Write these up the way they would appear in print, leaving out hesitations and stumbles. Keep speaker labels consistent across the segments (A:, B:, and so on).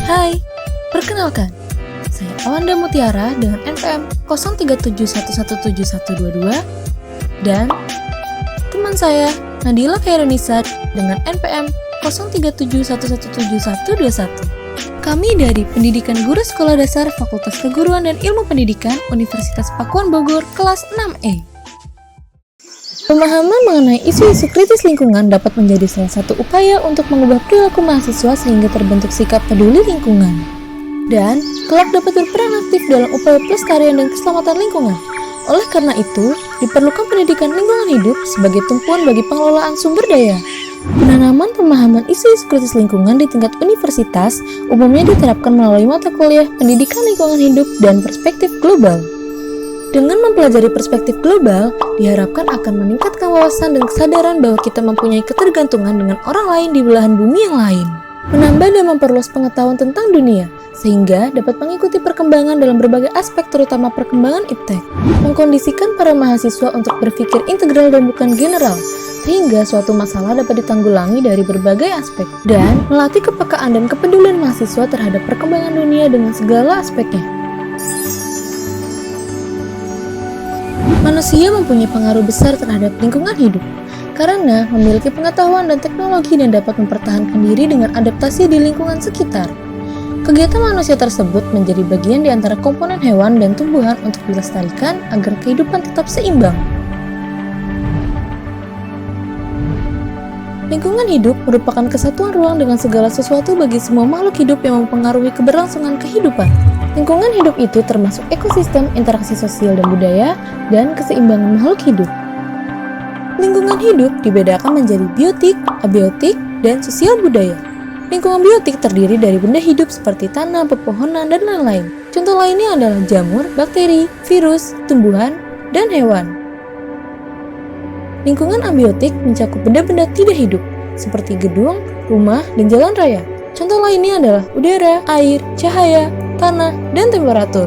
A: Hai, perkenalkan, saya Awanda Mutiara dengan NPM 0371171122 dan teman saya Nadila Khaironisa dengan NPM 0371171121. Kami dari Pendidikan Guru Sekolah Dasar Fakultas Keguruan dan Ilmu Pendidikan Universitas Pakuan Bogor kelas 6E. Pemahaman mengenai isu-isu kritis lingkungan dapat menjadi salah satu upaya untuk mengubah perilaku mahasiswa sehingga terbentuk sikap peduli lingkungan. Dan, kelak dapat berperan aktif dalam upaya pelestarian dan keselamatan lingkungan. Oleh karena itu, diperlukan pendidikan lingkungan hidup sebagai tumpuan bagi pengelolaan sumber daya. Penanaman pemahaman isu-isu kritis lingkungan di tingkat universitas umumnya diterapkan melalui mata kuliah pendidikan lingkungan hidup dan perspektif global. Dengan mempelajari perspektif global, diharapkan akan meningkatkan wawasan dan kesadaran bahwa kita mempunyai ketergantungan dengan orang lain di belahan bumi yang lain. Menambah dan memperluas pengetahuan tentang dunia, sehingga dapat mengikuti perkembangan dalam berbagai aspek terutama perkembangan iptek. Mengkondisikan para mahasiswa untuk berpikir integral dan bukan general, sehingga suatu masalah dapat ditanggulangi dari berbagai aspek. Dan melatih kepekaan dan kepedulian mahasiswa terhadap perkembangan dunia dengan segala aspeknya. Manusia mempunyai pengaruh besar terhadap lingkungan hidup karena memiliki pengetahuan dan teknologi dan dapat mempertahankan diri dengan adaptasi di lingkungan sekitar. Kegiatan manusia tersebut menjadi bagian di antara komponen hewan dan tumbuhan untuk dilestarikan agar kehidupan tetap seimbang. Lingkungan hidup merupakan kesatuan ruang dengan segala sesuatu bagi semua makhluk hidup yang mempengaruhi keberlangsungan kehidupan. Lingkungan hidup itu termasuk ekosistem, interaksi sosial dan budaya, dan keseimbangan makhluk hidup. Lingkungan hidup dibedakan menjadi biotik, abiotik, dan sosial budaya. Lingkungan biotik terdiri dari benda hidup seperti tanah, pepohonan, dan lain-lain. Contoh lainnya adalah jamur, bakteri, virus, tumbuhan, dan hewan. Lingkungan abiotik mencakup benda-benda tidak hidup, seperti gedung, rumah, dan jalan raya. Contoh lainnya adalah udara, air, cahaya, tanah, dan temperatur.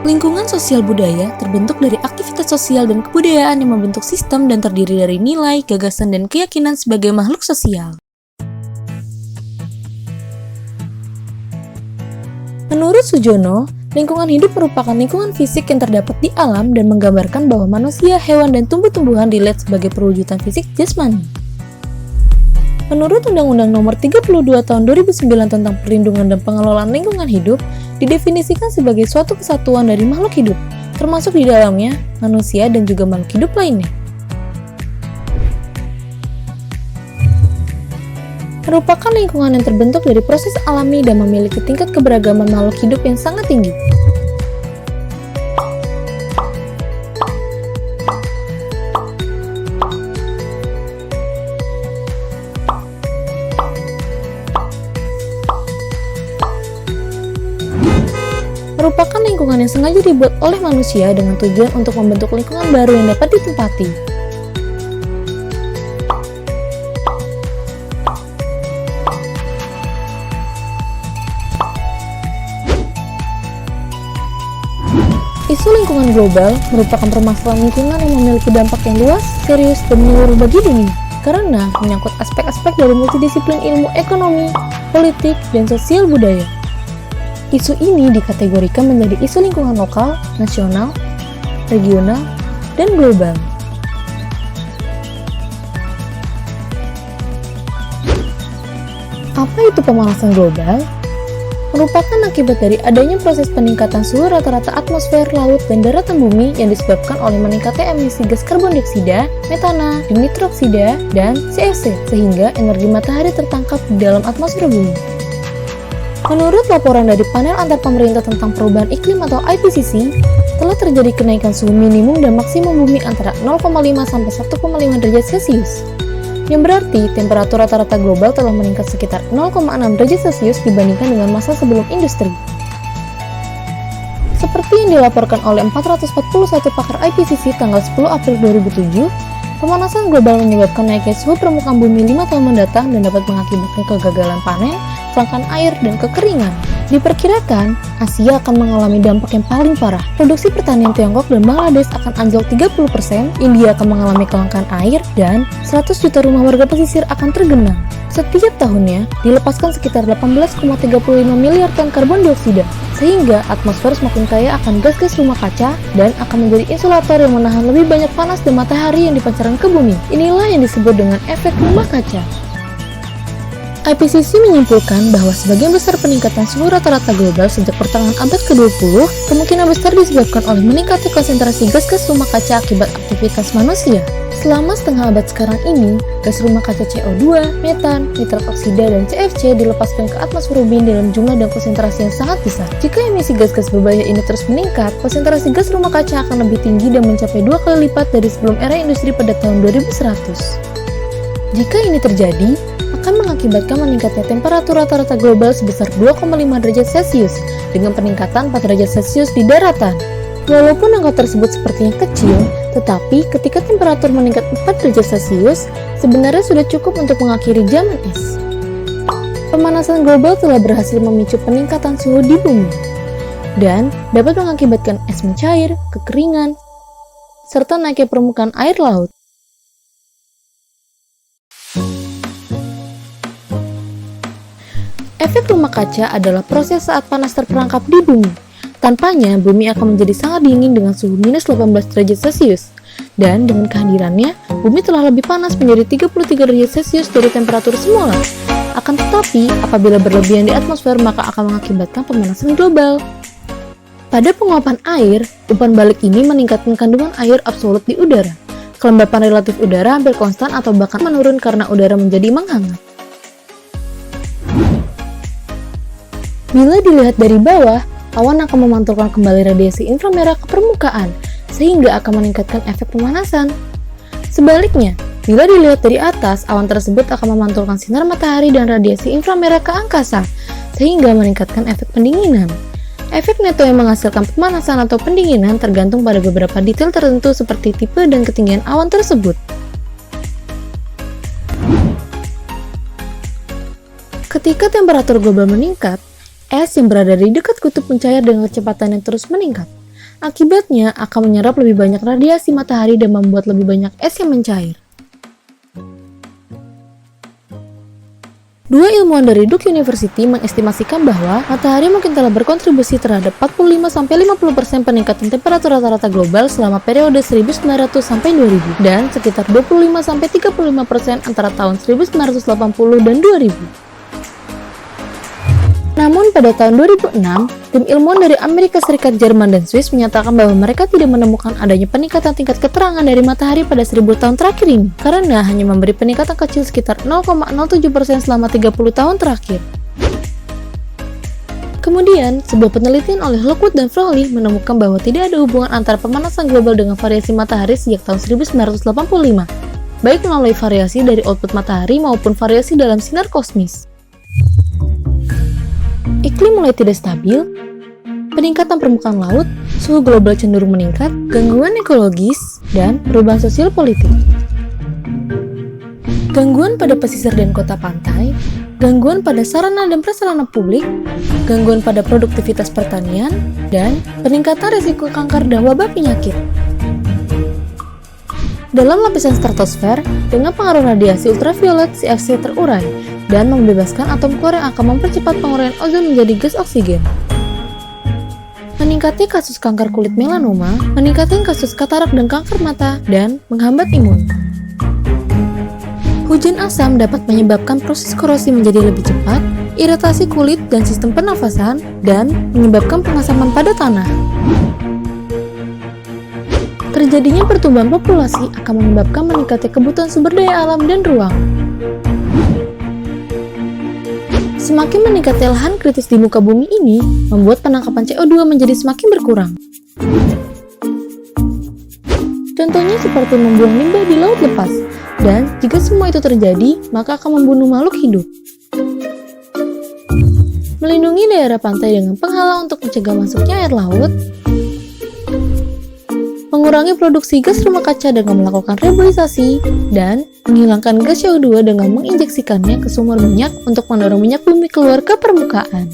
A: Lingkungan sosial budaya terbentuk dari aktivitas sosial dan kebudayaan yang membentuk sistem dan terdiri dari nilai, gagasan, dan keyakinan sebagai makhluk sosial. Menurut Sujono, lingkungan hidup merupakan lingkungan fisik yang terdapat di alam dan menggambarkan bahwa manusia, hewan, dan tumbuh-tumbuhan dilihat sebagai perwujudan fisik jasmani. Menurut Undang-Undang Nomor 32 Tahun 2009 tentang Perlindungan dan Pengelolaan Lingkungan Hidup, didefinisikan sebagai suatu kesatuan dari makhluk hidup, termasuk di dalamnya manusia dan juga makhluk hidup lainnya. Merupakan lingkungan yang terbentuk dari proses alami dan memiliki tingkat keberagaman makhluk hidup yang sangat tinggi. Merupakan lingkungan yang sengaja dibuat oleh manusia dengan tujuan untuk membentuk lingkungan baru yang dapat ditempati. Isu lingkungan global merupakan permasalahan lingkungan yang memiliki dampak yang luas, serius, dan menyeluruh bagi dunia, karena menyangkut aspek-aspek dari multidisiplin ilmu ekonomi, politik, dan sosial budaya. Isu ini dikategorikan menjadi isu lingkungan lokal, nasional, regional, dan global. Apa itu pemanasan global? Merupakan akibat dari adanya proses peningkatan suhu rata-rata atmosfer, laut, dan daratan bumi yang disebabkan oleh meningkatnya emisi gas karbon dioksida, metana, dinitroksida, dan CFC, sehingga energi matahari tertangkap di dalam atmosfer bumi. Menurut laporan dari Panel Antar Pemerintah tentang Perubahan Iklim atau IPCC, telah terjadi kenaikan suhu minimum dan maksimum bumi antara 0,5 sampai 1,5 derajat Celcius. Yang berarti temperatur rata-rata global telah meningkat sekitar 0,6 derajat Celcius dibandingkan dengan masa sebelum industri. Seperti yang dilaporkan oleh 441 pakar IPCC tanggal 10 April 2007, pemanasan global menyebabkan naiknya suhu permukaan bumi 5 tahun mendatang dan dapat mengakibatkan kegagalan panen, kelangkaan air, dan kekeringan. Diperkirakan, Asia akan mengalami dampak yang paling parah. Produksi pertanian Tiongkok dan Bangladesh akan anjlok 30%, India akan mengalami kelangkaan air, dan 100 juta rumah warga pesisir akan tergenang. Setiap tahunnya dilepaskan sekitar 18,35 miliar ton karbon dioksida, sehingga atmosfer semakin kaya akan gas-gas rumah kaca dan akan menjadi insulator yang menahan lebih banyak panas dan matahari yang dipancarkan ke bumi. Inilah yang disebut dengan efek rumah kaca. IPCC menyimpulkan bahwa sebagian besar peningkatan suhu rata-rata global sejak pertengahan abad ke-20 kemungkinan besar disebabkan oleh meningkatnya konsentrasi gas-gas rumah kaca akibat aktivitas manusia. Selama setengah abad sekarang ini, gas rumah kaca CO2, metan, nitrat oksida, dan CFC dilepaskan ke atmosfer bumi dalam jumlah dan konsentrasi yang sangat besar. Jika emisi gas-gas berbahaya ini terus meningkat, konsentrasi gas rumah kaca akan lebih tinggi dan mencapai 2 kali lipat dari sebelum era industri pada tahun 2100. Jika ini terjadi, akan mengakibatkan meningkatnya temperatur rata-rata global sebesar 2,5 derajat Celcius dengan peningkatan 4 derajat Celcius di daratan. Walaupun angka tersebut sepertinya kecil, tetapi ketika temperatur meningkat 4 derajat Celcius, sebenarnya sudah cukup untuk mengakhiri zaman es. Pemanasan global telah berhasil memicu peningkatan suhu di bumi dan dapat mengakibatkan es mencair, kekeringan, serta naiknya permukaan air laut. Efek rumah kaca adalah proses saat panas terperangkap di bumi. Tanpanya, bumi akan menjadi sangat dingin dengan suhu minus 18 derajat Celcius. Dan dengan kehadirannya, bumi telah lebih panas menjadi 33 derajat Celcius dari temperatur semula. Akan tetapi, apabila berlebihan di atmosfer, maka akan mengakibatkan pemanasan global. Pada penguapan air, umpan balik ini meningkatkan kandungan air absolut di udara. Kelembapan relatif udara hampir konstan atau bahkan menurun karena udara menjadi menghangat. Bila dilihat dari bawah, awan akan memantulkan kembali radiasi inframerah ke permukaan, sehingga akan meningkatkan efek pemanasan. Sebaliknya, bila dilihat dari atas, awan tersebut akan memantulkan sinar matahari dan radiasi inframerah ke angkasa, sehingga meningkatkan efek pendinginan. Efek neto yang menghasilkan pemanasan atau pendinginan tergantung pada beberapa detail tertentu seperti tipe dan ketinggian awan tersebut. Ketika temperatur global meningkat, es yang berada di dekat kutub mencair dengan kecepatan yang terus meningkat. Akibatnya akan menyerap lebih banyak radiasi matahari dan membuat lebih banyak es yang mencair. Dua ilmuwan dari Duke University mengestimasikan bahwa matahari mungkin telah berkontribusi terhadap 45-50% peningkatan temperatur rata-rata global selama periode 1900 sampai 2000 dan sekitar 25-35% antara tahun 1980 dan 2000. Namun pada tahun 2006, tim ilmuwan dari Amerika Serikat, Jerman, dan Swiss menyatakan bahwa mereka tidak menemukan adanya peningkatan tingkat keterangan dari matahari pada 1000 tahun terakhir ini, karena hanya memberi peningkatan kecil sekitar 0,07% selama 30 tahun terakhir. Kemudian, sebuah penelitian oleh Lockwood dan Frawley menemukan bahwa tidak ada hubungan antara pemanasan global dengan variasi matahari sejak tahun 1985, baik melalui variasi dari output matahari maupun variasi dalam sinar kosmis. Iklim mulai tidak stabil, peningkatan permukaan laut, suhu global cenderung meningkat, gangguan ekologis, dan perubahan sosial politik. Gangguan pada pesisir dan kota pantai, gangguan pada sarana dan prasarana publik, gangguan pada produktivitas pertanian, dan peningkatan risiko kanker dan wabah penyakit. Dalam lapisan stratosfer, dengan pengaruh radiasi ultraviolet, CFC terurai dan membebaskan atom klor yang akan mempercepat penguraian ozon menjadi gas oksigen. Meningkatnya kasus kanker kulit melanoma, meningkatkan kasus katarak dan kanker mata, dan menghambat imun. Hujan asam dapat menyebabkan proses korosi menjadi lebih cepat, iritasi kulit dan sistem pernafasan, dan menyebabkan pengasaman pada tanah. Terjadinya pertumbuhan populasi akan menyebabkan meningkatnya kebutuhan sumber daya alam dan ruang. Semakin meningkatnya lahan kritis di muka bumi ini membuat penangkapan CO2 menjadi semakin berkurang. Contohnya seperti membuang limbah di laut lepas, dan jika semua itu terjadi, maka akan membunuh makhluk hidup. Melindungi daerah pantai dengan penghalang untuk mencegah masuknya air laut, mengurangi produksi gas rumah kaca dengan melakukan reboisasi, dan menghilangkan gas CO2 dengan menginjeksikannya ke sumur minyak untuk mendorong minyak bumi keluar ke permukaan.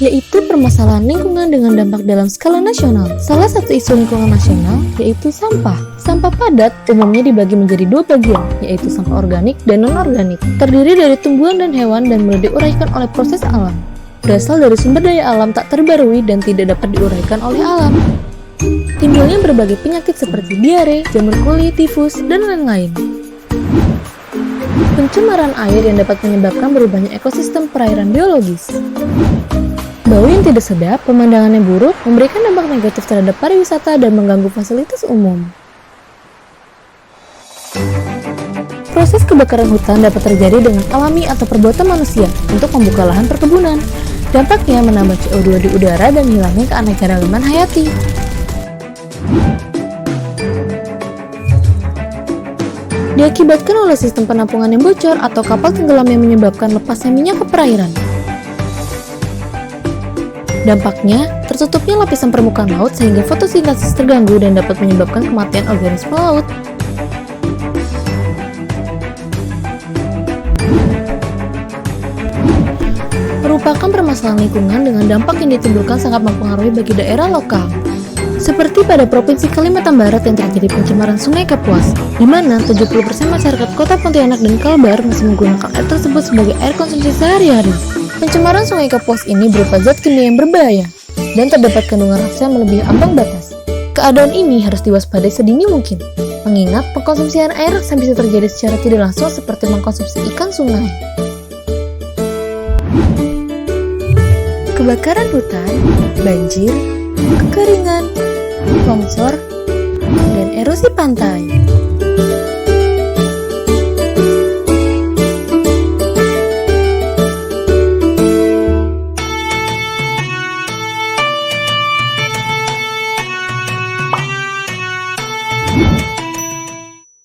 A: yaitu permasalahan lingkungan dengan dampak dalam skala nasional. Salah satu isu lingkungan nasional yaitu sampah. Sampah padat umumnya dibagi menjadi dua bagian, yaitu sampah organik dan non-organik. Terdiri dari tumbuhan dan hewan dan mudah diuraikan oleh proses alam. Berasal dari sumber daya alam tak terbarui dan tidak dapat diuraikan oleh alam. Timbulnya berbagai penyakit seperti diare, jamur kulit, tifus, dan lain-lain. Pencemaran air yang dapat menyebabkan berubahnya ekosistem perairan biologis. Bau yang tidak sedap, pemandangan yang buruk, memberikan dampak negatif terhadap pariwisata dan mengganggu fasilitas umum. Proses kebakaran hutan dapat terjadi dengan alami atau perbuatan manusia untuk membuka lahan perkebunan. Dampaknya menambah CO2 di udara dan hilangnya keanekaragaman hayati. Diakibatkan oleh sistem penampungan yang bocor atau kapal tenggelam yang menyebabkan lepasnya minyak ke perairan. Dampaknya, tertutupnya lapisan permukaan laut sehingga fotosintesis terganggu dan dapat menyebabkan kematian organisme laut. Merupakan permasalahan lingkungan dengan dampak yang ditimbulkan sangat mempengaruhi bagi daerah lokal. Seperti pada Provinsi Kalimantan Barat yang terjadi pencemaran Sungai Kapuas, di mana 70% masyarakat Kota Pontianak dan Kalbar masih menggunakan air tersebut sebagai air konsumsi sehari-hari. Pencemaran Sungai Kapuas ini berupa zat kimia yang berbahaya dan terdapat kandungan rasa yang melebihi ambang batas. Keadaan ini harus diwaspadai sedini mungkin, mengingat pengkonsumsian air raksa bisa terjadi secara tidak langsung seperti mengkonsumsi ikan sungai. Kebakaran hutan, banjir, kekeringan, longsor, dan erosi pantai.